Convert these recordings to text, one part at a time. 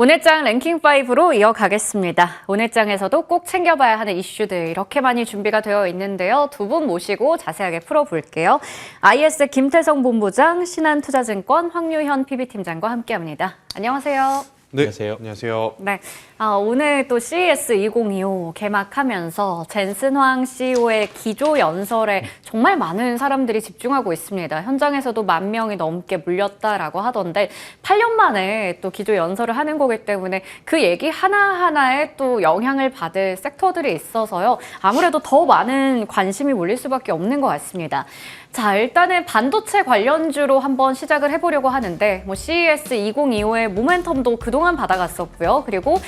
오늘 장 랭킹 5로 이어가겠습니다. 오늘 장에서도 꼭 챙겨봐야 하는 이슈들 이렇게 많이 준비가 되어 있는데요. 두 분 모시고 자세하게 풀어볼게요. IS 김태성 본부장, 신한투자증권 황유현 PB팀장과 함께합니다. 안녕하세요. 네, 안녕하세요. 네, 오늘 또 CES 2025 개막하면서 젠슨황 CEO의 기조 연설에 정말 많은 사람들이 집중하고 있습니다. 현장에서도 10,000명이 넘게 몰렸다라고 하던데 8년 만에 또 기조 연설을 하는 거기 때문에 그 얘기 하나하나에 또 영향을 받을 섹터들이 있어서요. 아무래도 더 많은 관심이 몰릴 수밖에 없는 것 같습니다. 자, 일단은 반도체 관련주로 한번 시작을 해보려고 하는데 CES 2025의 모멘텀도 그동안 받아갔었고요. 그리고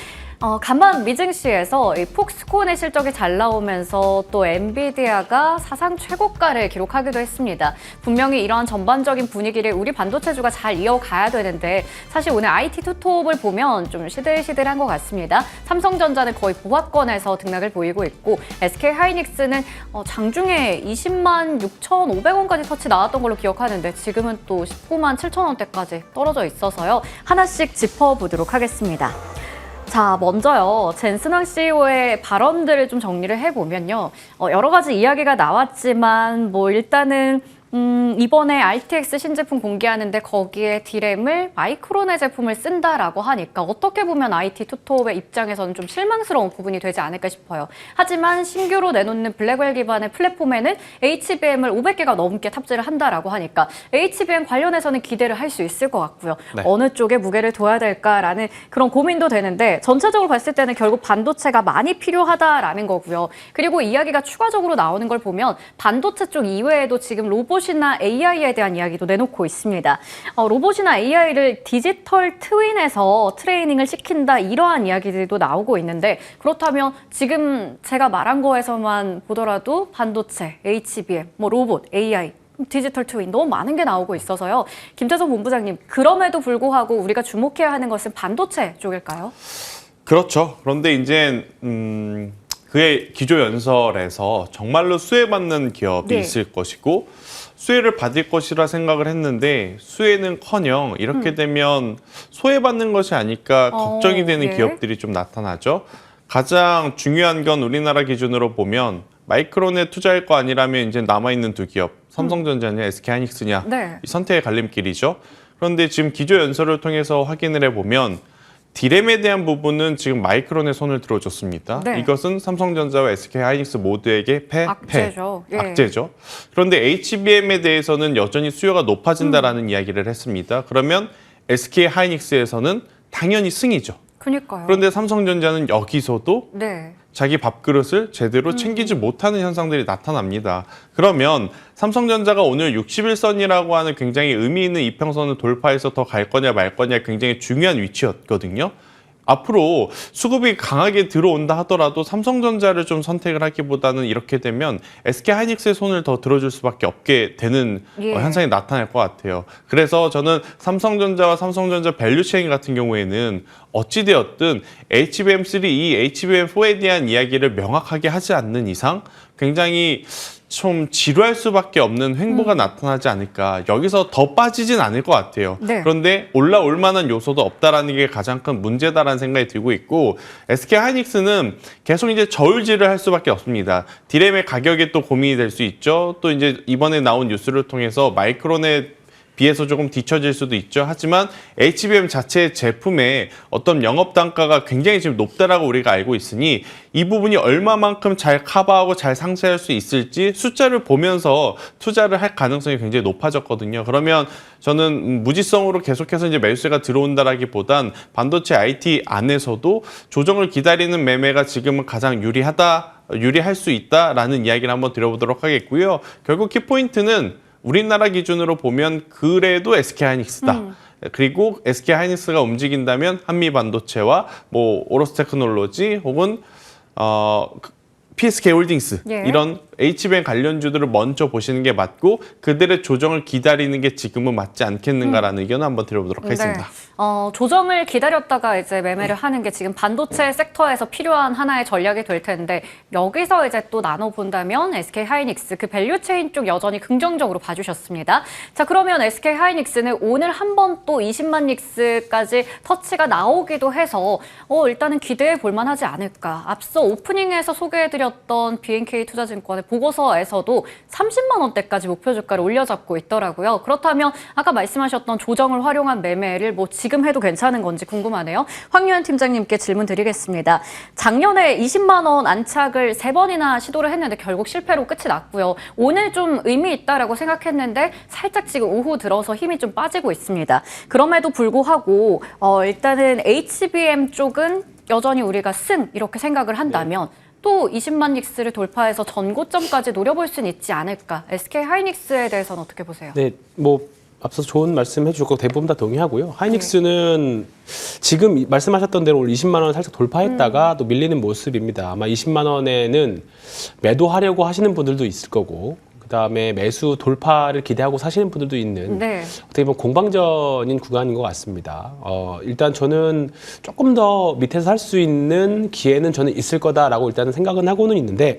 간밤 미증시에서 이 폭스콘의 실적이 잘 나오면서 또 엔비디아가 사상 최고가를 기록하기도 했습니다. 분명히 이러한 전반적인 분위기를 우리 반도체주가 잘 이어가야 되는데 사실 오늘 IT 투톱을 보면 좀 시들시들한 것 같습니다. 삼성전자는 거의 보합권에서 등락을 보이고 있고 SK하이닉스는 장중에 206,500원까지 터치 나왔던 걸로 기억하는데 지금은 또 197,000원대까지 떨어져 있어서요. 하나씩 짚어보도록 하겠습니다. 자, 먼저요. 젠슨황 CEO의 발언들을 좀 정리를 해보면요. 여러 가지 이야기가 나왔지만 일단은 이번에 RTX 신제품 공개하는데 거기에 D램을 마이크론의 제품을 쓴다라고 하니까 어떻게 보면 IT 투톱의 입장에서는 좀 실망스러운 부분이 되지 않을까 싶어요. 하지만 신규로 내놓는 블랙웰 기반의 플랫폼에는 HBM을 500개가 넘게 탑재를 한다라고 하니까 HBM 관련해서는 기대를 할 수 있을 것 같고요. 네. 어느 쪽에 무게를 둬야 될까라는 그런 고민도 되는데 전체적으로 봤을 때는 결국 반도체가 많이 필요하다라는 거고요. 그리고 이야기가 추가적으로 나오는 걸 보면 반도체 쪽 이외에도 지금 로봇이나 AI에 대한 이야기도 내놓고 있습니다. 로봇이나 AI를 디지털 트윈에서 트레이닝을 시킨다 이러한 이야기들도 나오고 있는데 그렇다면 지금 제가 말한 거에서만 보더라도 반도체, HBM, 로봇, AI 디지털 트윈 너무 많은 게 나오고 있어서요. 김태성 본부장님, 그럼에도 불구하고 우리가 주목해야 하는 것은 반도체 쪽일까요? 그렇죠. 그런데 이제 그의 기조 연설에서 정말로 수혜받는 기업이 네. 있을 것이고 수혜를 받을 것이라 생각을 했는데 수혜는커녕 이렇게 되면 소외받는 것이 아닐까 걱정이 되는 네. 기업들이 좀 나타나죠. 가장 중요한 건 우리나라 기준으로 보면 마이크론에 투자할 거 아니라면 이제 남아있는 두 기업, 삼성전자냐 SK하이닉스냐 네. 이 선택의 갈림길이죠. 그런데 지금 기조 연설을 통해서 확인을 해보면 D램에 대한 부분은 지금 마이크론에 손을 들어줬습니다. 네. 이것은 삼성전자와 SK하이닉스 모두에게 악재죠. 예. 악재죠. 그런데 HBM에 대해서는 여전히 수요가 높아진다라는 이야기를 했습니다. 그러면 SK하이닉스에서는 당연히 승이죠. 그러니까요. 그런데 삼성전자는 여기서도 네. 자기 밥그릇을 제대로 챙기지 못하는 현상들이 나타납니다. 그러면 삼성전자가 오늘 61선이라고 하는 굉장히 의미 있는 이평선을 돌파해서 더 갈 거냐 말 거냐 굉장히 중요한 위치였거든요. 앞으로 수급이 강하게 들어온다 하더라도 삼성전자를 좀 선택을 하기보다는 이렇게 되면 SK하이닉스의 손을 더 들어줄 수밖에 없게 되는 현상이 나타날 것 같아요. 그래서 저는 삼성전자와 삼성전자 밸류체인 같은 경우에는 어찌되었든 HBM3, 이 HBM4에 대한 이야기를 명확하게 하지 않는 이상 굉장히 좀 지루할 수밖에 없는 횡보가 나타나지 않을까. 여기서 더 빠지진 않을 것 같아요. 네. 그런데 올라올 만한 요소도 없다라는 게 가장 큰 문제다라는 생각이 들고 있고 SK하이닉스는 계속 이제 저울질을 할 수밖에 없습니다. D램의 가격이 또 고민이 될 수 있죠. 또 이제 이번에 나온 뉴스를 통해서 마이크론의 비해서 조금 뒤처질 수도 있죠. 하지만 HBM 자체 제품의 어떤 영업 단가가 굉장히 지금 높다라고 우리가 알고 있으니 이 부분이 얼마만큼 잘 커버하고 잘 상쇄할 수 있을지 숫자를 보면서 투자를 할 가능성이 굉장히 높아졌거든요. 그러면 저는 무지성으로 계속해서 이제 매수세가 들어온다라기보단 반도체 IT 안에서도 조정을 기다리는 매매가 지금은 가장 유리할 수 있다라는 이야기를 한번 드려보도록 하겠고요. 결국 키포인트는 우리나라 기준으로 보면 그래도 SK하이닉스다. 그리고 SK하이닉스가 움직인다면 한미반도체와 오로스테크놀로지 혹은 PSK홀딩스 이런 HBM 관련주들을 먼저 보시는 게 맞고 그들의 조정을 기다리는 게 지금은 맞지 않겠는가라는 의견을 한번 드려보도록 하겠습니다. 네. 조정을 기다렸다가 이제 매매를 하는 게 지금 반도체 섹터에서 필요한 하나의 전략이 될 텐데 여기서 이제 또 나눠본다면 SK 하이닉스 그 밸류체인 쪽 여전히 긍정적으로 봐주셨습니다. 자, 그러면 SK 하이닉스는 오늘 한 번 또 20만 닉스까지 터치가 나오기도 해서 일단은 기대해 볼 만하지 않을까. 앞서 오프닝에서 소개해드렸던 BNK 투자증권의 보고서에서도 30만 원대까지 목표 주가를 올려잡고 있더라고요. 그렇다면 아까 말씀하셨던 조정을 활용한 매매를 뭐 지금 해도 괜찮은 건지 궁금하네요. 황유한 팀장님께 질문 드리겠습니다. 작년에 20만 원 안착을 3번이나 시도를 했는데 결국 실패로 끝이 났고요. 오늘 좀 의미 있다라고 생각했는데 살짝 지금 오후 들어서 힘이 좀 빠지고 있습니다. 그럼에도 불구하고 일단은 HBM 쪽은 여전히 우리가 승 이렇게 생각을 한다면 또 20만 닉스를 돌파해서 전고점까지 노려볼 수는 있지 않을까. SK 하이닉스에 대해서는 어떻게 보세요? 네, 뭐 앞서서 좋은 말씀 해주셨고 대부분 다 동의하고요. 하이닉스는 지금 말씀하셨던 대로 20만 원 살짝 돌파했다가 또 밀리는 모습입니다. 아마 20만 원에는 매도하려고 하시는 분들도 있을 거고 그다음에 매수 돌파를 기대하고 사시는 분들도 있는 네. 어떻게 보면 공방전인 구간인 것 같습니다. 일단 저는 조금 더 밑에서 살 수 있는 기회는 저는 있을 거다라고 일단은 생각은 하고는 있는데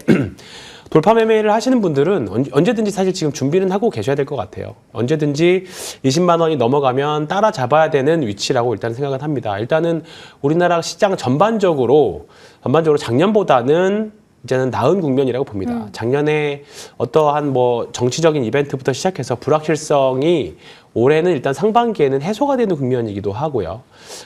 돌파 매매를 하시는 분들은 언제든지 사실 지금 준비는 하고 계셔야 될 것 같아요. 언제든지 20만 원이 넘어가면 따라잡아야 되는 위치라고 일단 생각은 합니다. 일단은 우리나라 시장 전반적으로 작년보다는 이제는 나은 국면이라고 봅니다. 작년에 어떠한 뭐 정치적인 이벤트부터 시작해서 불확실성이 올해는 일단 상반기에는 해소가 되는 국면이기도 하고요.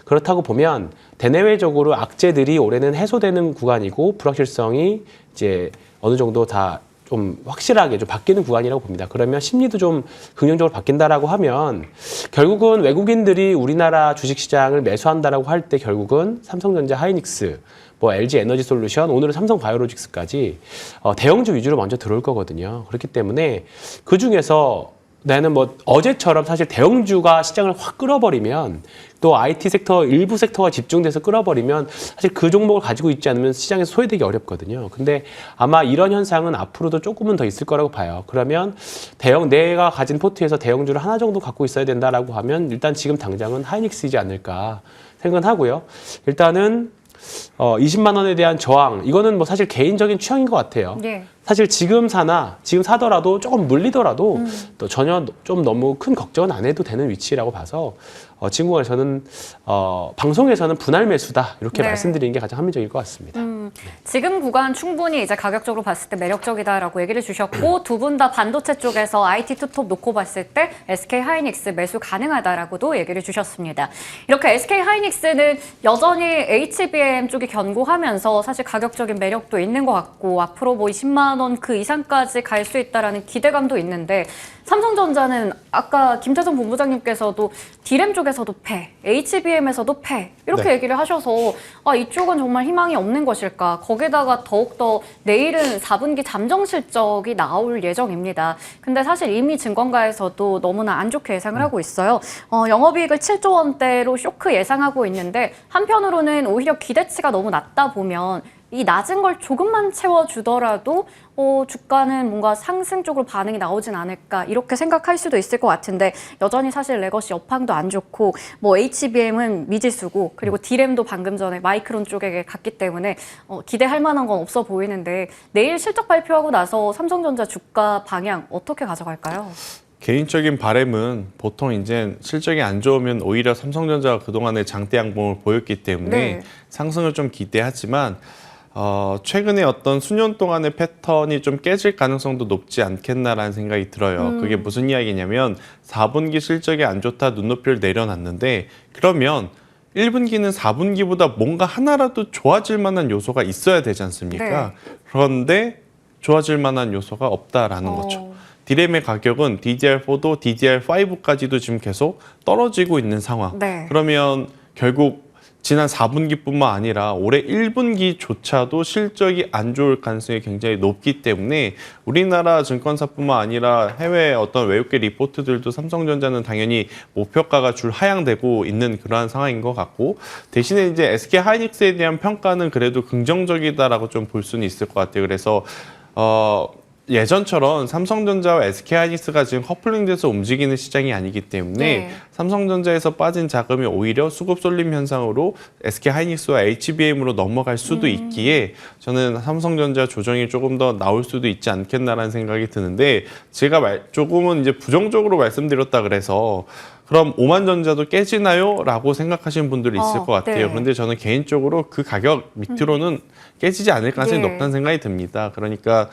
그렇다고 보면 대내외적으로 악재들이 올해는 해소되는 구간이고 불확실성이 이제 어느 정도 다 좀 확실하게 좀 바뀌는 구간이라고 봅니다. 그러면 심리도 좀 긍정적으로 바뀐다라고 하면 결국은 외국인들이 우리나라 주식시장을 매수한다라고 할 때 결국은 삼성전자, 하이닉스, 뭐 LG 에너지 솔루션, 오늘은 삼성 바이오로직스까지 대형주 위주로 먼저 들어올 거거든요. 그렇기 때문에 그 중에서 나는 뭐 어제처럼 사실 대형주가 시장을 확 끌어버리면 또 IT 섹터 일부 섹터가 집중돼서 끌어버리면 사실 그 종목을 가지고 있지 않으면 시장에서 소외되기 어렵거든요. 근데 아마 이런 현상은 앞으로도 조금은 더 있을 거라고 봐요. 그러면 내가 가진 포트에서 대형주를 하나 정도 갖고 있어야 된다라고 하면 일단 지금 당장은 하이닉스이지 않을까 생각하고요. 일단은 20만 원에 대한 저항, 이거는 뭐 사실 개인적인 취향인 것 같아요. 네. 사실 지금 사더라도 조금 물리더라도 또 전혀 좀 너무 큰 걱정은 안 해도 되는 위치라고 봐서 지금 저는 방송에서는 분할 매수다 이렇게 네. 말씀드리는 게 가장 합리적일 것 같습니다. 지금 구간 충분히 이제 가격적으로 봤을 때 매력적이다라고 얘기를 주셨고 두 분 다 반도체 쪽에서 IT 투톱 놓고 봤을 때 SK 하이닉스 매수 가능하다라고도 얘기를 주셨습니다. 이렇게 SK 하이닉스는 여전히 HBM 쪽이 견고하면서 사실 가격적인 매력도 있는 것 같고 앞으로 뭐 20만 원 그 이상까지 갈 수 있다라는 기대감도 있는데 삼성전자는 아까 김태선 본부장님께서도 D램 쪽에서도 패, HBM에서도 패 이렇게 네. 얘기를 하셔서 이쪽은 정말 희망이 없는 것일까. 거기다가 더욱더 내일은 4분기 잠정 실적이 나올 예정입니다. 근데 사실 이미 증권가에서도 너무나 안 좋게 예상을 하고 있어요. 영업이익을 7조 원대로 쇼크 예상하고 있는데 한편으로는 오히려 기대치가 너무 낮다 보면 이 낮은 걸 조금만 채워주더라도 주가는 뭔가 상승 쪽으로 반응이 나오진 않을까 이렇게 생각할 수도 있을 것 같은데 여전히 사실 레거시 여팡도 안 좋고 뭐 HBM은 미지수고 그리고 D램도 방금 전에 마이크론 쪽에 갔기 때문에 기대할 만한 건 없어 보이는데 내일 실적 발표하고 나서 삼성전자 주가 방향 어떻게 가져갈까요? 개인적인 바람은 보통 이제 실적이 안 좋으면 오히려 삼성전자가 그동안의 장대 양봉을 보였기 때문에 네. 상승을 좀 기대하지만 최근에 어떤 수년 동안의 패턴이 좀 깨질 가능성도 높지 않겠나라는 생각이 들어요. 그게 무슨 이야기냐면 4분기 실적이 안 좋다 눈높이를 내려놨는데 그러면 1분기는 4분기보다 뭔가 하나라도 좋아질 만한 요소가 있어야 되지 않습니까? 네. 그런데 좋아질 만한 요소가 없다라는 거죠. D램의 가격은 DDR4도 DDR5까지도 지금 계속 떨어지고 있는 상황. 네. 그러면 결국 지난 4분기뿐만 아니라 올해 1분기조차도 실적이 안 좋을 가능성이 굉장히 높기 때문에 우리나라 증권사뿐만 아니라 해외 어떤 외국계 리포트들도 삼성전자는 당연히 목표가가 줄 하향되고 있는 그러한 상황인 것 같고 대신에 이제 SK 하이닉스에 대한 평가는 그래도 긍정적이다라고 좀 볼 수는 있을 것 같아요. 그래서 예전처럼 삼성전자와 SK하이닉스가 지금 커플링돼서 움직이는 시장이 아니기 때문에 네. 삼성전자에서 빠진 자금이 오히려 수급 쏠림 현상으로 SK하이닉스와 HBM으로 넘어갈 수도 있기에 저는 삼성전자 조정이 조금 더 나올 수도 있지 않겠나라는 생각이 드는데 제가 조금은 이제 부정적으로 말씀드렸다 그래서 그럼 오만전자도 깨지나요? 라고 생각하시는 분들이 있을 것 같아요. 네. 그런데 저는 개인적으로 그 가격 밑으로는 깨지지 않을 가능성이 예. 높다는 생각이 듭니다. 그러니까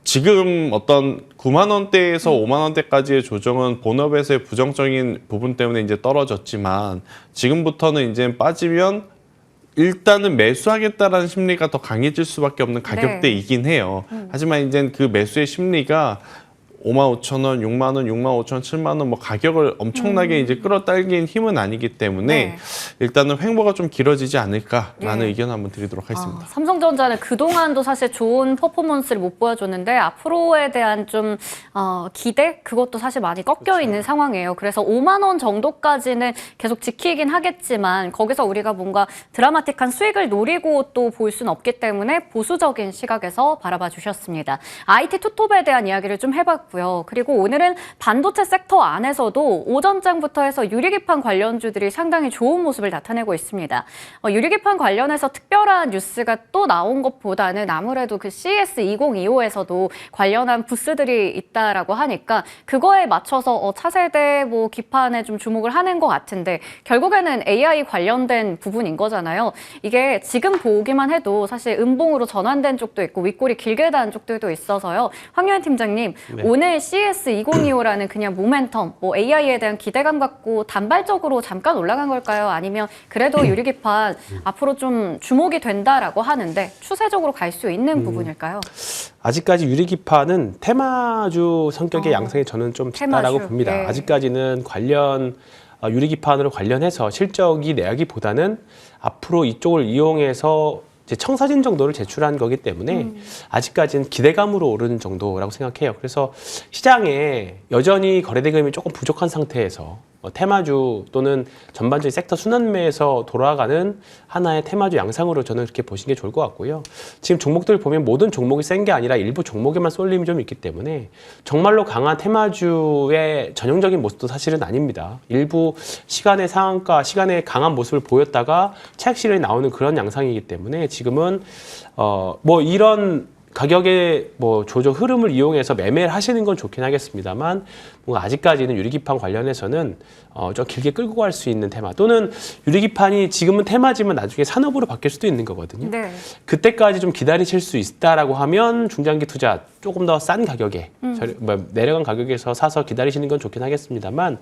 지금 어떤 9만 원대에서 5만 원대까지의 조정은 본업에서의 부정적인 부분 때문에 이제 떨어졌지만 지금부터는 이제 빠지면 일단은 매수하겠다라는 심리가 더 강해질 수밖에 없는 가격대이긴 해요. 하지만 이제 그 매수의 심리가 5만 5천 원, 6만 원, 6만 5천 원, 7만 원 뭐 가격을 엄청나게 이제 끌어당긴 힘은 아니기 때문에 네. 일단은 횡보가 좀 길어지지 않을까라는 네. 의견 한번 드리도록 하겠습니다. 삼성전자는 그동안도 사실 좋은 퍼포먼스를 못 보여줬는데 앞으로에 대한 좀 기대? 그것도 사실 많이 꺾여 있는 상황이에요. 그래서 5만 원 정도까지는 계속 지키긴 하겠지만 거기서 우리가 뭔가 드라마틱한 수익을 노리고 또 볼 수는 없기 때문에 보수적인 시각에서 바라봐 주셨습니다. IT 투톱에 대한 이야기를 좀 해봤고요. 그리고 오늘은 반도체 섹터 안에서도 오전장부터 해서 유리기판 관련주들이 상당히 좋은 모습을 나타내고 있습니다. 유리기판 관련해서 특별한 뉴스가 또 나온 것보다는 아무래도 그 CES 2025에서도 관련한 부스들이 있다라고 하니까 그거에 맞춰서 차세대 뭐 기판에 좀 주목을 하는 것 같은데 결국에는 AI 관련된 부분인 거잖아요. 이게 지금 보기만 해도 사실 음봉으로 전환된 쪽도 있고 윗골이 길게 닿은 쪽들도 있어서요. 황교안 팀장님, 네. 오늘 CES 2025라는 그냥 모멘텀, 뭐 AI에 대한 기대감 갖고 단발적으로 잠깐 올라간 걸까요? 아니면 그래도 유리기판 앞으로 좀 주목이 된다라고 하는데 추세적으로 갈 수 있는 부분일까요? 아직까지 유리기판은 테마주 성격의 양상이 저는 좀 짙다라고 테마주, 봅니다. 예. 아직까지는 관련 유리기판으로 관련해서 실적이 내야기보다는 앞으로 이쪽을 이용해서 이제 청사진 정도를 제출한 거기 때문에 아직까지는 기대감으로 오르는 정도라고 생각해요. 그래서 시장에 여전히 거래대금이 조금 부족한 상태에서 테마주 또는 전반적인 섹터 순환매에서 돌아가는 하나의 테마주 양상으로 저는 그렇게 보시는 게 좋을 것 같고요. 지금 종목들 보면 모든 종목이 센 게 아니라 일부 종목에만 쏠림이 좀 있기 때문에 정말로 강한 테마주의 전형적인 모습도 사실은 아닙니다. 일부 시간의 상한가, 시간의 강한 모습을 보였다가 차익 실현이 나오는 그런 양상이기 때문에 지금은 뭐 이런 가격의 뭐 조정 흐름을 이용해서 매매를 하시는 건 좋긴 하겠습니다만 뭔가 아직까지는 유리기판 관련해서는 좀 길게 끌고 갈 수 있는 테마 또는 유리기판이 지금은 테마지만 나중에 산업으로 바뀔 수도 있는 거거든요. 네. 그때까지 좀 기다리실 수 있다라고 하면 중장기 투자 조금 더 싼 가격에 내려간 가격에서 사서 기다리시는 건 좋긴 하겠습니다만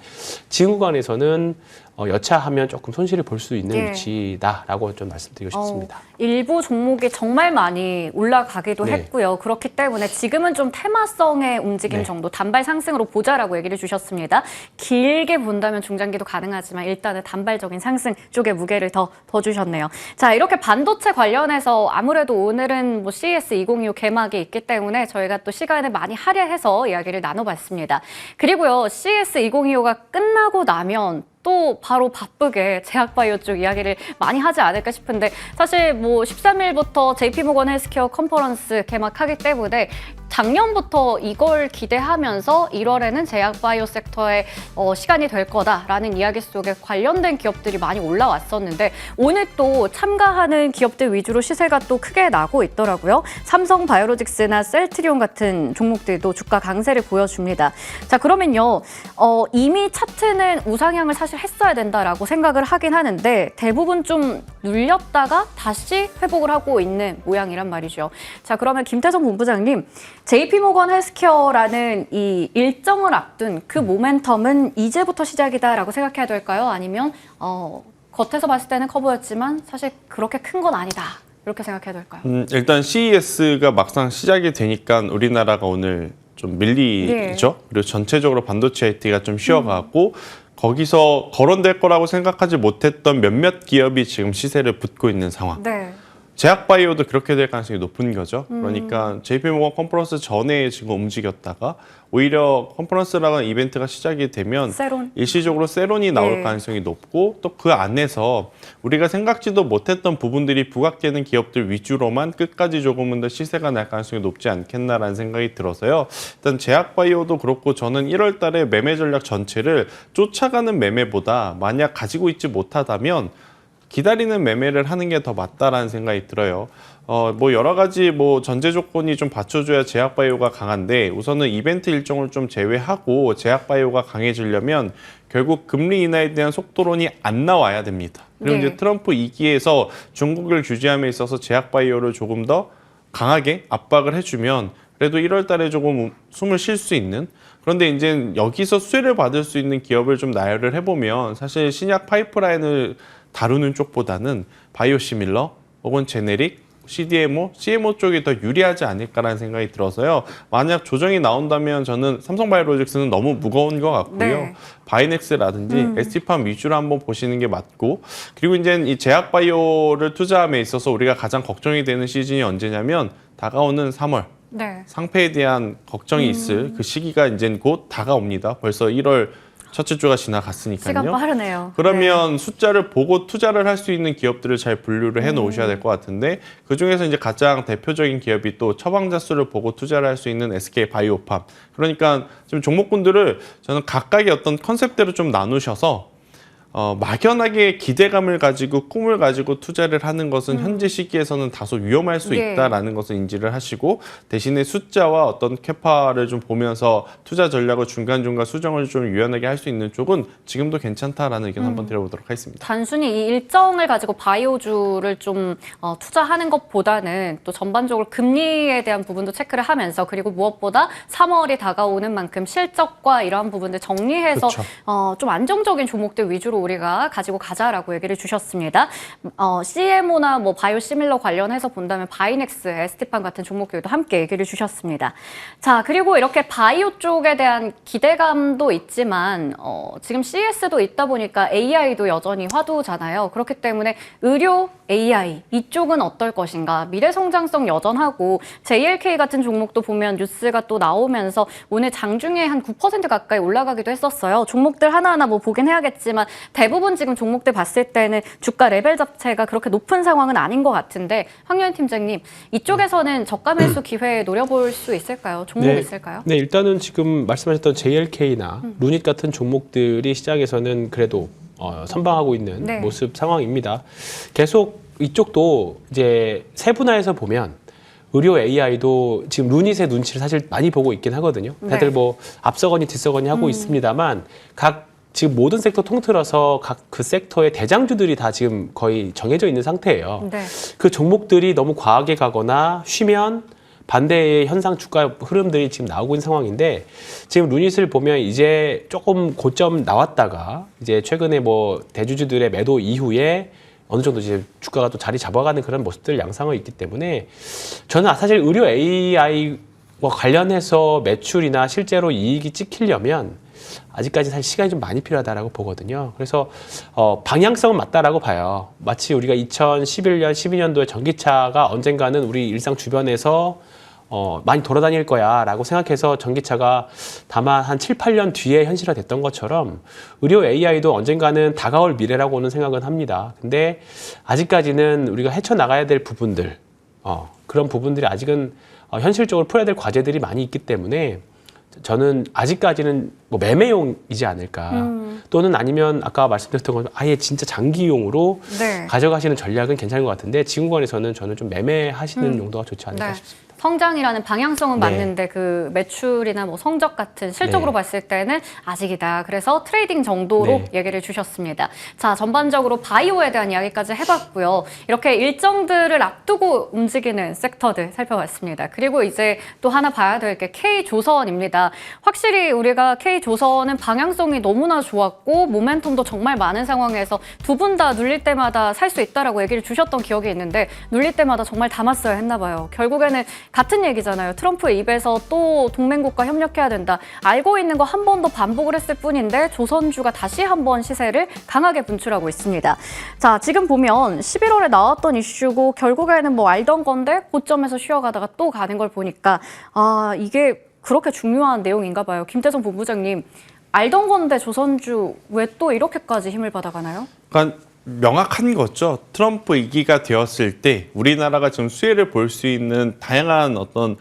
지금 구간에서는 여차하면 조금 손실을 볼 수 있는 예. 위치다라고 좀 말씀드리고 싶습니다. 일부 종목이 정말 많이 올라가기도 네. 했고요. 그렇기 때문에 지금은 좀 테마성의 움직임 네. 정도 단발 상승으로 보자라고 얘기를 주셨습니다. 길게 본다면 중장기도 가능하지만 일단은 단발적인 상승 쪽에 무게를 더 주셨네요. 자, 이렇게 반도체 관련해서 아무래도 오늘은 뭐 CES 2025 개막이 있기 때문에 저희가 또 시간을 많이 할애해서 이야기를 나눠봤습니다. 그리고요, CES 2025가 끝나고 나면 또 바로 바쁘게 제약바이오 쪽 이야기를 많이 하지 않을까 싶은데 사실 뭐 13일부터 JP모건 헬스케어 컨퍼런스 개막하기 때문에 작년부터 이걸 기대하면서 1월에는 제약바이오 섹터의 시간이 될 거다라는 이야기 속에 관련된 기업들이 많이 올라왔었는데 오늘 또 참가하는 기업들 위주로 시세가 또 크게 나고 있더라고요. 삼성바이오로직스나 셀트리온 같은 종목들도 주가 강세를 보여줍니다. 자, 그러면요. 이미 차트는 우상향을 사실 했어야 된다라고 생각을 하긴 하는데 대부분 좀 눌렸다가 다시 회복을 하고 있는 모양이란 말이죠. 자, 그러면 김태성 본부장님, JP모건 헬스케어라는 이 일정을 앞둔 그 모멘텀은 이제부터 시작이다라고 생각해야 될까요? 아니면 겉에서 봤을 때는 커브였지만 사실 그렇게 큰 건 아니다. 이렇게 생각해야 될까요? 일단 CES가 막상 시작이 되니까 우리나라가 오늘 좀 밀리죠. 네. 그리고 전체적으로 반도체 IT가 좀 쉬어가고 거기서 거론될 거라고 생각하지 못했던 몇몇 기업이 지금 시세를 붙고 있는 상황. 네. 제약바이오도 그렇게 될 가능성이 높은 거죠. 그러니까 JP모건 컨퍼런스 전에 지금 움직였다가 오히려 컨퍼런스라는 이벤트가 시작이 되면 세론. 일시적으로 세론이 나올 네. 가능성이 높고 또 그 안에서 우리가 생각지도 못했던 부분들이 부각되는 기업들 위주로만 끝까지 조금은 더 시세가 날 가능성이 높지 않겠나라는 생각이 들어서요. 일단 제약바이오도 그렇고 저는 1월 달에 매매 전략 전체를 쫓아가는 매매보다 만약 가지고 있지 못하다면 기다리는 매매를 하는 게 더 맞다라는 생각이 들어요. 뭐 여러 가지 뭐 전제 조건이 좀 받쳐줘야 제약바이오가 강한데 우선은 이벤트 일정을 좀 제외하고 제약바이오가 강해지려면 결국 금리 인하에 대한 속도론이 안 나와야 됩니다. 그리고 네. 이제 트럼프 2기에서 중국을 규제함에 있어서 제약바이오를 조금 더 강하게 압박을 해주면 그래도 1월 달에 조금 숨을 쉴 수 있는 그런데 이제 여기서 수혜를 받을 수 있는 기업을 좀 나열을 해보면 사실 신약 파이프라인을 다루는 쪽보다는 바이오시밀러 혹은 제네릭, CMO 쪽이 더 유리하지 않을까라는 생각이 들어서요. 만약 조정이 나온다면 저는 삼성바이오로직스는 너무 무거운 것 같고요. 네. 바이넥스라든지 ST팜 위주로 한번 보시는 게 맞고 그리고 이제 이 제약바이오를 투자함에 있어서 우리가 가장 걱정이 되는 시즌이 언제냐면 다가오는 3월. 네. 상패에 대한 걱정이 있을 그 시기가 이제 곧 다가옵니다. 벌써 1월 첫째 주가 지나갔으니까요. 시간 빠르네요. 그러면 숫자를 보고 투자를 할 수 있는 기업들을 잘 분류를 해 놓으셔야 될 것 같은데 그 중에서 이제 가장 대표적인 기업이 또 처방자 수를 보고 투자를 할 수 있는 SK 바이오팜. 그러니까 지금 종목군들을 저는 각각의 어떤 컨셉대로 좀 나누셔서 막연하게 기대감을 가지고 꿈을 가지고 투자를 하는 것은 현재 시기에서는 다소 위험할 수 네. 있다라는 것을 인지를 하시고 대신에 숫자와 어떤 캐파를 좀 보면서 투자 전략을 중간중간 수정을 좀 유연하게 할 수 있는 쪽은 지금도 괜찮다라는 의견 한번 드려보도록 하겠습니다. 단순히 이 일정을 가지고 바이오주를 좀 투자하는 것보다는 또 전반적으로 금리에 대한 부분도 체크를 하면서 그리고 무엇보다 3월이 다가오는 만큼 실적과 이러한 부분들 정리해서 그렇죠. 좀 안정적인 종목들 위주로 우리가 가지고 가자라고 얘기를 주셨습니다. CMO나 뭐 바이오시밀러 관련해서 본다면 바이넥스, ST팜 같은 종목들도 함께 얘기를 주셨습니다. 자, 그리고 이렇게 바이오 쪽에 대한 기대감도 있지만 지금 CS도 있다 보니까 AI도 여전히 화두잖아요. 그렇기 때문에 의료, AI 이쪽은 어떨 것인가? 미래 성장성 여전하고 JLK 같은 종목도 보면 뉴스가 또 나오면서 오늘 장중에 한 9% 가까이 올라가기도 했었어요. 종목들 하나하나 뭐 보긴 해야겠지만 대부분 지금 종목들 봤을 때는 주가 레벨 자체가 그렇게 높은 상황은 아닌 것 같은데 황교안 팀장님 이쪽에서는 저가 매수 기회 노려볼 수 있을까요? 종목 있을까요? 네, 일단은 지금 말씀하셨던 JLK나 루닛 같은 종목들이 시장에서는 그래도 선방하고 있는 네. 모습 상황입니다. 계속 이쪽도 이제 세분화해서 보면 의료 AI도 지금 루닛의 눈치를 사실 많이 보고 있긴 하거든요. 다들 네. 뭐 앞서거니 뒤서거니 하고 있습니다만 각 지금 모든 섹터 통틀어서 각 그 섹터의 대장주들이 다 지금 거의 정해져 있는 상태예요. 네. 그 종목들이 너무 과하게 가거나 쉬면 반대의 현상 주가 흐름들이 지금 나오고 있는 상황인데 지금 루닛을 보면 이제 조금 고점 나왔다가 이제 최근에 뭐 대주주들의 매도 이후에 어느 정도 이제 주가가 또 자리 잡아가는 그런 모습들 양상이 있기 때문에 저는 사실 의료 AI와 관련해서 매출이나 실제로 이익이 찍히려면 아직까지 사실 시간이 좀 많이 필요하다라고 보거든요. 그래서 방향성은 맞다라고 봐요. 마치 우리가 2011년, 12년도에 전기차가 언젠가는 우리 일상 주변에서 많이 돌아다닐 거야라고 생각해서 전기차가 다만 한 7, 8년 뒤에 현실화됐던 것처럼 의료 AI도 언젠가는 다가올 미래라고는 생각은 합니다. 근데 아직까지는 우리가 헤쳐나가야 될 부분들, 그런 부분들이 아직은 현실적으로 풀어야 될 과제들이 많이 있기 때문에 저는 아직까지는 뭐 매매용이지 않을까 또는 아니면 아까 말씀드렸던 것처럼 아예 진짜 장기용으로 네. 가져가시는 전략은 괜찮은 것 같은데 지금 관에서는 저는 좀 매매하시는 용도가 좋지 않을까 네. 싶습니다. 성장이라는 방향성은 네. 맞는데 그 매출이나 뭐 성적 같은 실적으로 네. 봤을 때는 아직이다. 그래서 트레이딩 정도로 네. 얘기를 주셨습니다. 자, 전반적으로 바이오에 대한 이야기까지 해봤고요. 이렇게 일정들을 앞두고 움직이는 섹터들 살펴봤습니다. 그리고 이제 또 하나 봐야 될 게 K조선입니다. 확실히 우리가 K조선은 방향성이 너무나 좋았고 모멘텀도 정말 많은 상황에서 두 분 다 눌릴 때마다 살 수 있다라고 얘기를 주셨던 기억이 있는데 눌릴 때마다 정말 담았어야 했나 봐요. 결국에는 같은 얘기잖아요. 트럼프 입에서 또 동맹국가 협력해야 된다. 알고 있는 거 한 번 더 반복을 했을 뿐인데 조선주가 다시 한번 시세를 강하게 분출하고 있습니다. 자, 지금 보면 11월에 나왔던 이슈고 결국에는 뭐 알던 건데 고점에서 쉬어가다가 또 가는 걸 보니까 아, 이게 그렇게 중요한 내용인가 봐요. 김태성 본부장님, 알던 건데 조선주 왜 또 이렇게까지 힘을 받아가나요? 그러니까 명확한 거죠. 트럼프 이기가 되었을 때 우리나라가 지금 수혜를 볼 수 있는 다양한 어떤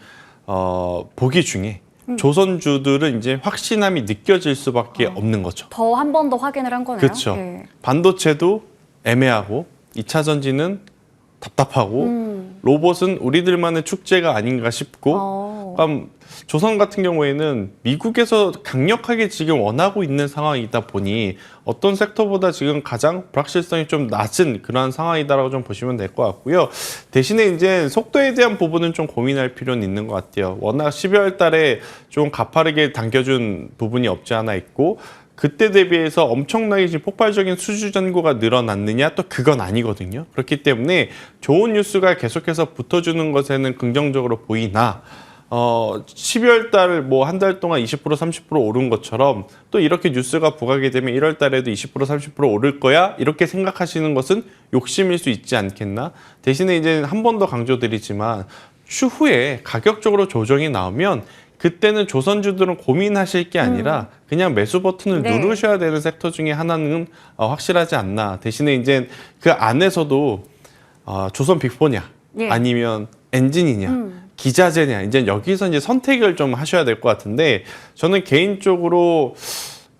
보기 중에 조선주들은 이제 확신함이 느껴질 수밖에 없는 거죠. 더 한 번 더 확인을 한 거네요. 그렇죠. 예. 반도체도 애매하고 2차 전지는 답답하고 로봇은 우리들만의 축제가 아닌가 싶고 그럼 조선 같은 경우에는 미국에서 강력하게 지금 원하고 있는 상황이다 보니 어떤 섹터보다 지금 가장 불확실성이 좀 낮은 그러한 상황이다라고 좀 보시면 될 것 같고요. 대신에 이제 속도에 대한 부분은 좀 고민할 필요는 있는 것 같아요. 워낙 12월 달에 좀 가파르게 당겨준 부분이 없지 않아 있고 그때 대비해서 엄청나게 지금 폭발적인 수주 잔고가 늘어났느냐? 또 그건 아니거든요. 그렇기 때문에 좋은 뉴스가 계속해서 붙어주는 것에는 긍정적으로 보이나 12월 달 뭐 한 달 동안 20% 30% 오른 것처럼 또 이렇게 뉴스가 부각이 되면 1월 달에도 20% 30% 오를 거야? 이렇게 생각하시는 것은 욕심일 수 있지 않겠나? 대신에 이제 한 번 더 강조드리지만 추후에 가격적으로 조정이 나오면 그때는 조선주들은 고민하실 게 아니라 그냥 매수 버튼을 네. 누르셔야 되는 섹터 중에 하나는 확실하지 않나. 대신에 이제 그 안에서도 조선 빅4냐 예. 아니면 엔진이냐 기자재냐 이제 여기서 이제 선택을 좀 하셔야 될 것 같은데 저는 개인적으로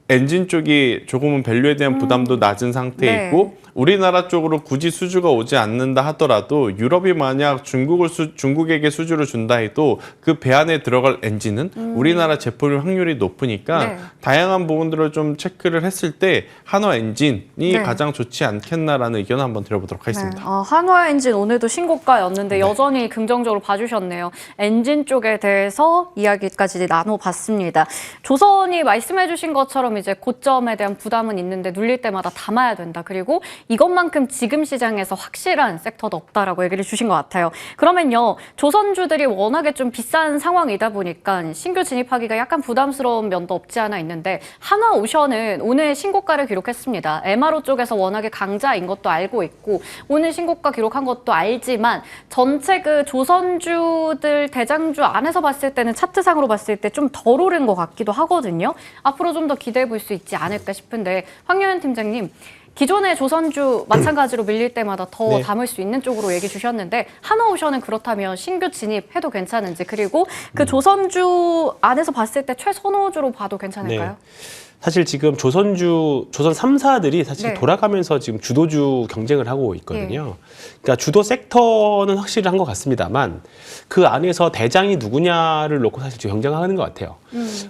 엔진 쪽이 조금은 밸류에 대한 부담도 낮은 상태에 네. 있고 우리나라 쪽으로 굳이 수주가 오지 않는다 하더라도 유럽이 만약 중국에게 수주를 준다 해도 그 배 안에 들어갈 엔진은 우리나라 제품일 확률이 높으니까 네. 다양한 부분들을 좀 체크를 했을 때 한화 엔진이 네. 가장 좋지 않겠나라는 의견을 한번 드려보도록 하겠습니다. 네. 한화 엔진 오늘도 신고가였는데 여전히 긍정적으로 봐주셨네요. 엔진 쪽에 대해서 이야기까지 나눠봤습니다. 조선이 말씀해주신 것처럼 이제 고점에 대한 부담은 있는데 눌릴 때마다 담아야 된다. 그리고 이것만큼 지금 시장에서 확실한 섹터도 없다라고 얘기를 주신 것 같아요. 그러면요, 조선주들이 워낙에 좀 비싼 상황이다 보니까 신규 진입하기가 약간 부담스러운 면도 없지 않아 있는데 한화오션은 오늘 신고가를 기록했습니다. MRO 쪽에서 워낙에 강자인 것도 알고 있고 오늘 신고가 기록한 것도 알지만 전체 그 조선주들 대장주 안에서 봤을 때는 차트상으로 봤을 때 좀 덜 오른 것 같기도 하거든요. 앞으로 좀 더 기대해 볼 수 있지 않을까 싶은데 황교안 팀장님, 기존의 조선주 마찬가지로 밀릴 때마다 더 네. 담을 수 있는 쪽으로 얘기 주셨는데 한화오션은 그렇다면 신규 진입해도 괜찮은지 그리고 그 조선주 안에서 봤을 때 최선호주로 봐도 괜찮을까요? 네. 사실 지금 조선 3사들이 사실 네. 돌아가면서 지금 주도주 경쟁을 하고 있거든요. 그러니까 주도 섹터는 확실한 것 같습니다만 그 안에서 대장이 누구냐를 놓고 사실 지금 경쟁하는 것 같아요.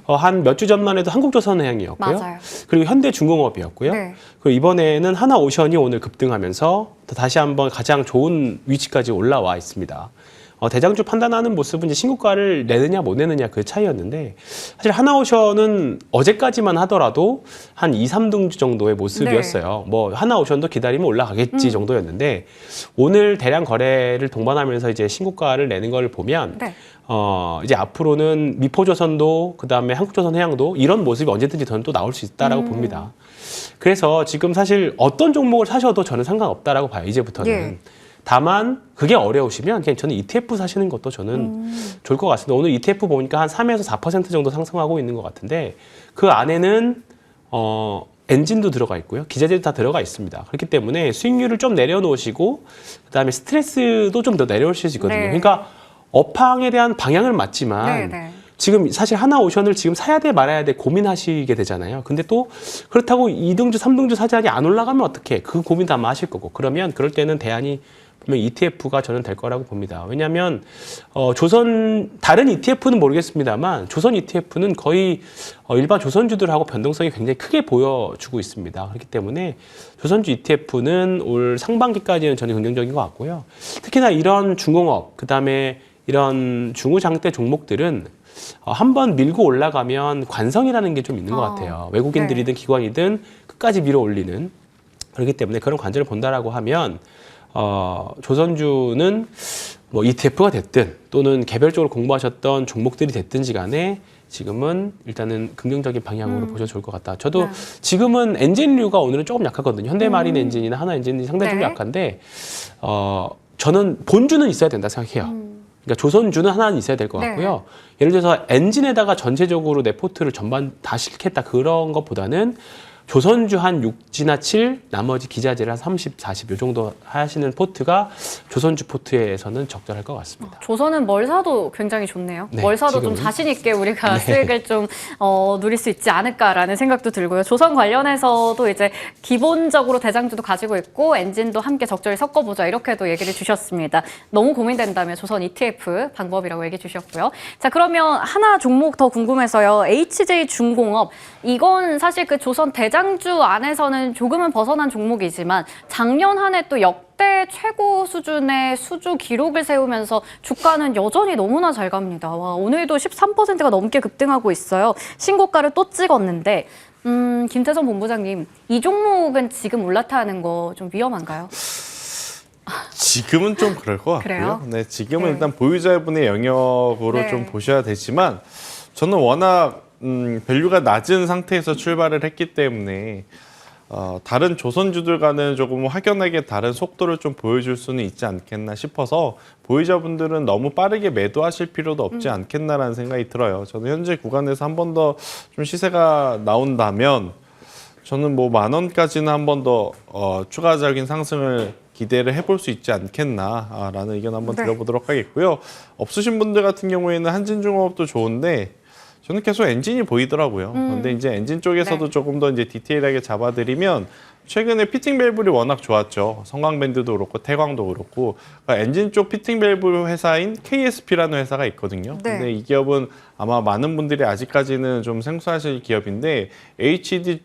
한 몇 주 전만 해도 한국조선해양이었고요. 맞아요. 그리고 현대중공업이었고요. 네. 그리고 이번에는 한화오션이 오늘 급등하면서 다시 한번 가장 좋은 위치까지 올라와 있습니다. 대장주 판단하는 모습은 이제 신고가를 내느냐 못 내느냐 그 차이였는데 사실 한화오션은 어제까지만 하더라도 한 2, 3등주 정도의 모습이었어요. 뭐 한화오션도 기다리면 올라가겠지 정도였는데 오늘 대량 거래를 동반하면서 이제 신고가를 내는 걸 보면 네. 이제 앞으로는 미포조선도 그다음에 한국조선해양도 이런 모습이 언제든지 저는 또 나올 수 있다라고 봅니다. 그래서 지금 사실 어떤 종목을 사셔도 저는 상관없다라고 봐요. 이제부터는. 예. 다만 그게 어려우시면 그냥 저는 ETF 사시는 것도 저는 좋을 것 같습니다. 오늘 ETF 보니까 한 3에서 4% 정도 상승하고 있는 것 같은데 그 안에는 엔진도 들어가 있고요. 기자재도 다 들어가 있습니다. 그렇기 때문에 수익률을 좀 내려놓으시고 그다음에 스트레스도 좀 더 내려오실 수 있거든요. 네. 그러니까 업황에 대한 방향을 맞지만 네, 네. 지금 사실 한화오션을 지금 사야 돼 말아야 돼 고민하시게 되잖아요. 근데 또 그렇다고 2등주, 3등주 사자니 안 올라가면 어떡해? 그 고민 다 마실 거고. 그러면 그럴 때는 대안이 분명 ETF가 저는 될 거라고 봅니다. 왜냐하면 다른 ETF는 모르겠습니다만 조선 ETF는 거의 일반 조선주들하고 변동성이 굉장히 크게 보여주고 있습니다. 그렇기 때문에 조선주 ETF는 올 상반기까지는 저는 긍정적인 것 같고요. 특히나 이런 중공업, 그다음에 이런 중후장대 종목들은 한번 밀고 올라가면 관성이라는 게 좀 있는 것 같아요. 외국인들이든 기관이든 끝까지 밀어 올리는. 그렇기 때문에 그런 관점을 본다라고 하면 조선주는 뭐 ETF가 됐든 또는 개별적으로 공부하셨던 종목들이 됐든지 간에 지금은 일단은 긍정적인 방향으로 보셔도 좋을 것 같다. 저도 네. 지금은 엔진류가 오늘은 조금 약하거든요. 현대마린 엔진이나 하나 엔진이 상당히 좀 네. 약한데 저는 본주는 있어야 된다 생각해요. 그러니까 조선주는 하나는 있어야 될 것 네. 같고요. 예를 들어서 엔진에다가 전체적으로 내 포트를 전반 다 실겠다 그런 것보다는 조선주 한 6지나 7, 나머지 기자재를 한 30, 40 요 정도 하시는 포트가 조선주 포트에서는 적절할 것 같습니다. 조선은 뭘 사도 굉장히 좋네요. 네, 뭘 사도 좀 지금은. 자신 있게 우리가 네. 수익을 좀 누릴 수 있지 않을까라는 생각도 들고요. 조선 관련해서도 이제 기본적으로 대장주도 가지고 있고 엔진도 함께 적절히 섞어보자 이렇게도 얘기를 주셨습니다. 너무 고민된다면 조선 ETF 방법이라고 얘기해 주셨고요. 자, 그러면 하나 종목 더 궁금해서요. HJ중공업 이건 사실 그 조선 대장주 안에서는 조금은 벗어난 종목이지만 작년 한 해 또 역대 최고 수준의 수주 기록을 세우면서 주가는 여전히 너무나 잘 갑니다. 와, 오늘도 13%가 넘게 급등하고 있어요. 신고가를 또 찍었는데 김태선 본부장님, 이 종목은 지금 올라타는 거 좀 위험한가요? 지금은 좀 그럴 것 그래요? 같고요. 네, 지금은 네. 일단 보유자분의 영역으로 네. 좀 보셔야 되지만 저는 워낙 밸류가 낮은 상태에서 출발을 했기 때문에 다른 조선주들과는 조금 확연하게 다른 속도를 좀 보여줄 수는 있지 않겠나 싶어서 보유자분들은 너무 빠르게 매도하실 필요도 없지 않겠나라는 생각이 들어요. 저는 현재 구간에서 한 번 더 좀 시세가 나온다면 저는 뭐 10,000원까지는 한 번 더 추가적인 상승을 기대를 해볼 수 있지 않겠나라는 의견 한번 네. 들어보도록 하겠고요. 없으신 분들 같은 경우에는 한진중공업도 좋은데 저는 계속 엔진이 보이더라고요. 그런데 이제 엔진 쪽에서도 네. 조금 더 이제 디테일하게 잡아드리면 최근에 피팅 밸브이 워낙 좋았죠. 성광밴드도 그렇고 태광도 그렇고 그러니까 엔진 쪽 피팅 밸브 회사인 KSP라는 회사가 있거든요. 네. 근데 이 기업은 아마 많은 분들이 아직까지는 좀 생소하실 기업인데 HD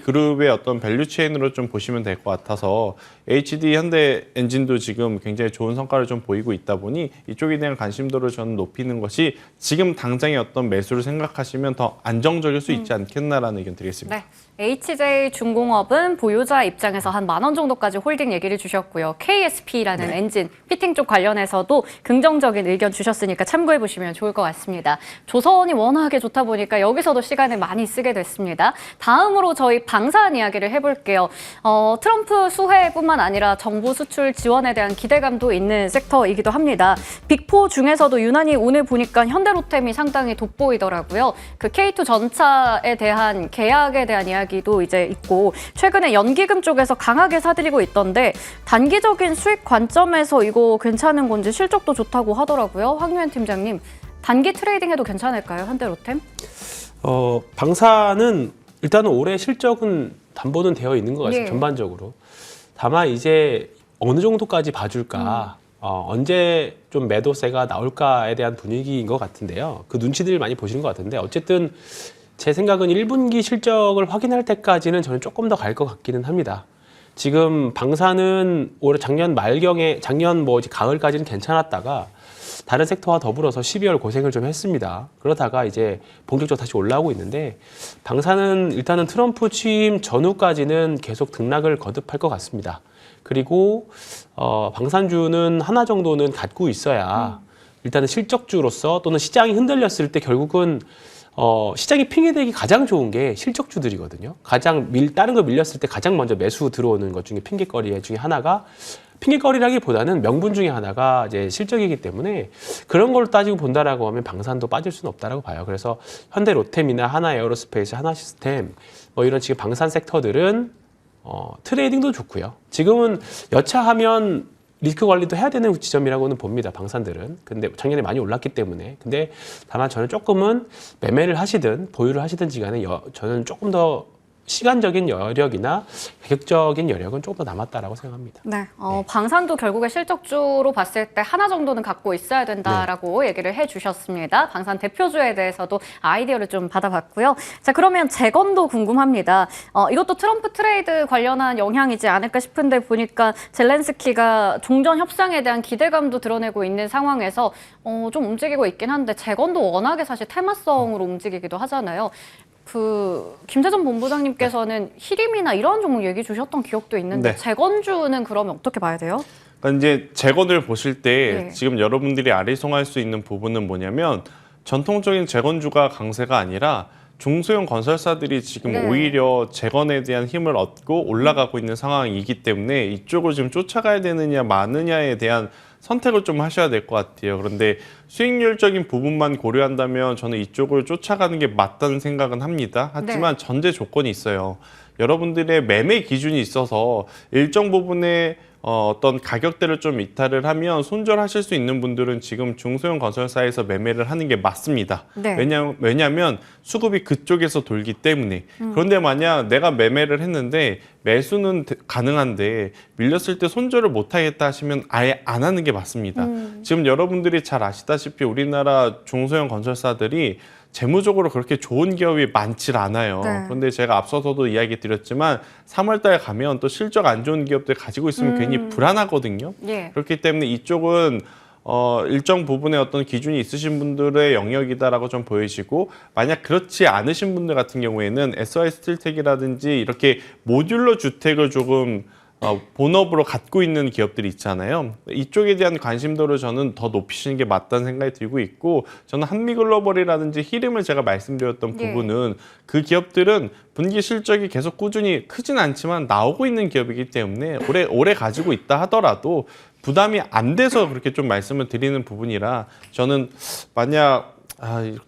그룹의 어떤 밸류 체인으로 좀 보시면 될 것 같아서 HD 현대 엔진도 지금 굉장히 좋은 성과를 좀 보이고 있다 보니 이쪽에 대한 관심도를 저는 높이는 것이 지금 당장의 어떤 매수를 생각하시면 더 안정적일 수 있지 않겠나라는 의견 드리겠습니다. 네. HJ중공업은 보유자 입장에서 한 10,000원 정도까지 홀딩 얘기를 주셨고요. KSP라는 엔진, 피팅 쪽 관련해서도 긍정적인 의견 주셨으니까 참고해 보시면 좋을 것 같습니다. 조선이 워낙에 좋다 보니까 여기서도 시간을 많이 쓰게 됐습니다. 다음으로 저희 방산 이야기를 해볼게요. 트럼프 수혜뿐만 아니라 정부 수출 지원에 대한 기대감도 있는 섹터이기도 합니다. 빅4 중에서도 유난히 오늘 보니까 현대로템이 상당히 돋보이더라고요. 그 K2 전차에 대한 계약에 대한 이야기도 이제 있고 최근에 연기금 쪽에서 강하게 사들이고 있던데 단기적인 수익 관점에서 이거 괜찮은 건지 실적도 좋다고 하더라고요. 황유현 팀장님, 단기 트레이딩해도 괜찮을까요? 현대로템? 방사는 일단은 올해 실적은 담보는 되어 있는 것 같습니다. 예. 전반적으로. 다만 이제 어느 정도까지 봐줄까, 언제 좀 매도세가 나올까에 대한 분위기인 것 같은데요. 그 눈치들 많이 보시는 것 같은데 어쨌든 제 생각은 1분기 실적을 확인할 때까지는 저는 조금 더 갈 것 같기는 합니다. 지금 방사는 올해 작년 말경에 작년 뭐 이제 가을까지는 괜찮았다가 다른 섹터와 더불어서 12월 고생을 좀 했습니다. 그러다가 이제 본격적으로 다시 올라오고 있는데 방사는 일단은 트럼프 취임 전후까지는 계속 등락을 거듭할 것 같습니다. 그리고 방산주는 하나 정도는 갖고 있어야 일단은 실적주로서 또는 시장이 흔들렸을 때 결국은 시장이 핑계대기 가장 좋은 게 실적주들이거든요. 다른 거 밀렸을 때 가장 먼저 매수 들어오는 것 중에 핑계거리 중에 하나가 핑계거리라기보다는 명분 중에 하나가 이제 실적이기 때문에 그런 걸 따지고 본다라고 하면 방산도 빠질 수는 없다라고 봐요. 그래서 현대 로템이나 하나 에어로스페이스, 하나 시스템 뭐 이런 지금 방산 섹터들은 트레이딩도 좋고요. 지금은 여차하면 리스크 관리도 해야 되는 지점이라고는 봅니다. 방산들은. 근데 작년에 많이 올랐기 때문에. 근데 다만 저는 조금은 매매를 하시든 보유를 하시든지 간에 저는 조금 더 시간적인 여력이나 가격적인 여력은 조금 더 남았다라고 생각합니다. 네, 방산도 결국에 실적주로 봤을 때 하나 정도는 갖고 있어야 된다라고 얘기를 해주셨습니다. 방산 대표주에 대해서도 아이디어를 좀 받아봤고요. 자, 그러면 재건도 궁금합니다. 이것도 트럼프 트레이드 관련한 영향이지 않을까 싶은데 보니까 젤렌스키가 종전 협상에 대한 기대감도 드러내고 있는 상황에서 좀 움직이고 있긴 한데 재건도 워낙에 사실 테마성으로 움직이기도 하잖아요. 김태선 본부장님께서는 히림이나 이런 종목 얘기 주셨던 기억도 있는데 네. 재건주는 그러면 어떻게 봐야 돼요? 그러니까 이제 재건을 보실 때 네. 지금 여러분들이 아리송할 수 있는 부분은 뭐냐면 전통적인 재건주가 강세가 아니라 중소형 건설사들이 지금 네. 오히려 재건에 대한 힘을 얻고 올라가고 있는 상황이기 때문에 이쪽을 지금 쫓아가야 되느냐 마느냐에 대한 선택을 좀 하셔야 될 것 같아요. 그런데 수익률적인 부분만 고려한다면 저는 이쪽을 쫓아가는 게 맞다는 생각은 합니다. 하지만 전제 조건이 있어요. 여러분들의 매매 기준이 있어서 일정 부분의 어떤 가격대를 좀 이탈을 하면 손절하실 수 있는 분들은 지금 중소형 건설사에서 매매를 하는 게 맞습니다. 네. 왜냐하면 수급이 그쪽에서 돌기 때문에. 그런데 만약 내가 매매를 했는데 매수는 가능한데 밀렸을 때 손절을 못하겠다 하시면 아예 안 하는 게 맞습니다. 지금 여러분들이 잘 아시다시피 우리나라 중소형 건설사들이 재무적으로 그렇게 좋은 기업이 많질 않아요. 네. 그런데 제가 앞서서도 이야기 드렸지만 3월 달 가면 또 실적 안 좋은 기업들 가지고 있으면 괜히 불안하거든요. 예. 그렇기 때문에 이쪽은 일정 부분의 어떤 기준이 있으신 분들의 영역이다라고 좀 보여지고 만약 그렇지 않으신 분들 같은 경우에는 SY 스틸텍이라든지 이렇게 모듈러 주택을 조금 본업으로 갖고 있는 기업들이 있잖아요. 이쪽에 대한 관심도를 저는 더 높이시는 게 맞다는 생각이 들고 있고 저는 한미글로벌이라든지 히림을 제가 말씀드렸던 예. 부분은 그 기업들은 분기 실적이 계속 꾸준히 크진 않지만 나오고 있는 기업이기 때문에 오래 가지고 있다 하더라도 부담이 안 돼서 그렇게 좀 말씀을 드리는 부분이라 저는 만약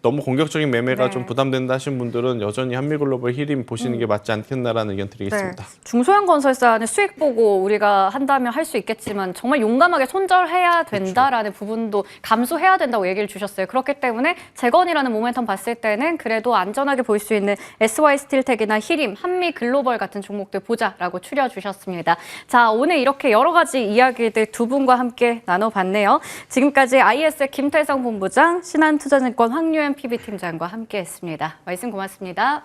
너무 공격적인 매매가 네. 좀 부담된다 하신 분들은 여전히 한미글로벌 히림 보시는 게 맞지 않겠나라는 의견 드리겠습니다. 네. 중소형 건설사는 수익 보고 우리가 한다면 할 수 있겠지만 정말 용감하게 손절해야 된다라는 부분도 감수해야 된다고 얘기를 주셨어요. 그렇기 때문에 재건이라는 모멘텀 봤을 때는 그래도 안전하게 볼 수 있는 SY 스틸텍이나 히림, 한미 글로벌 같은 종목들 보자라고 추려주셨습니다. 자, 오늘 이렇게 여러 가지 이야기들 두 분과 함께 나눠봤네요. 지금까지 IS의 김태성 본부장, 신한투자증권 황유현 PB팀장과 함께했습니다. 말씀 고맙습니다.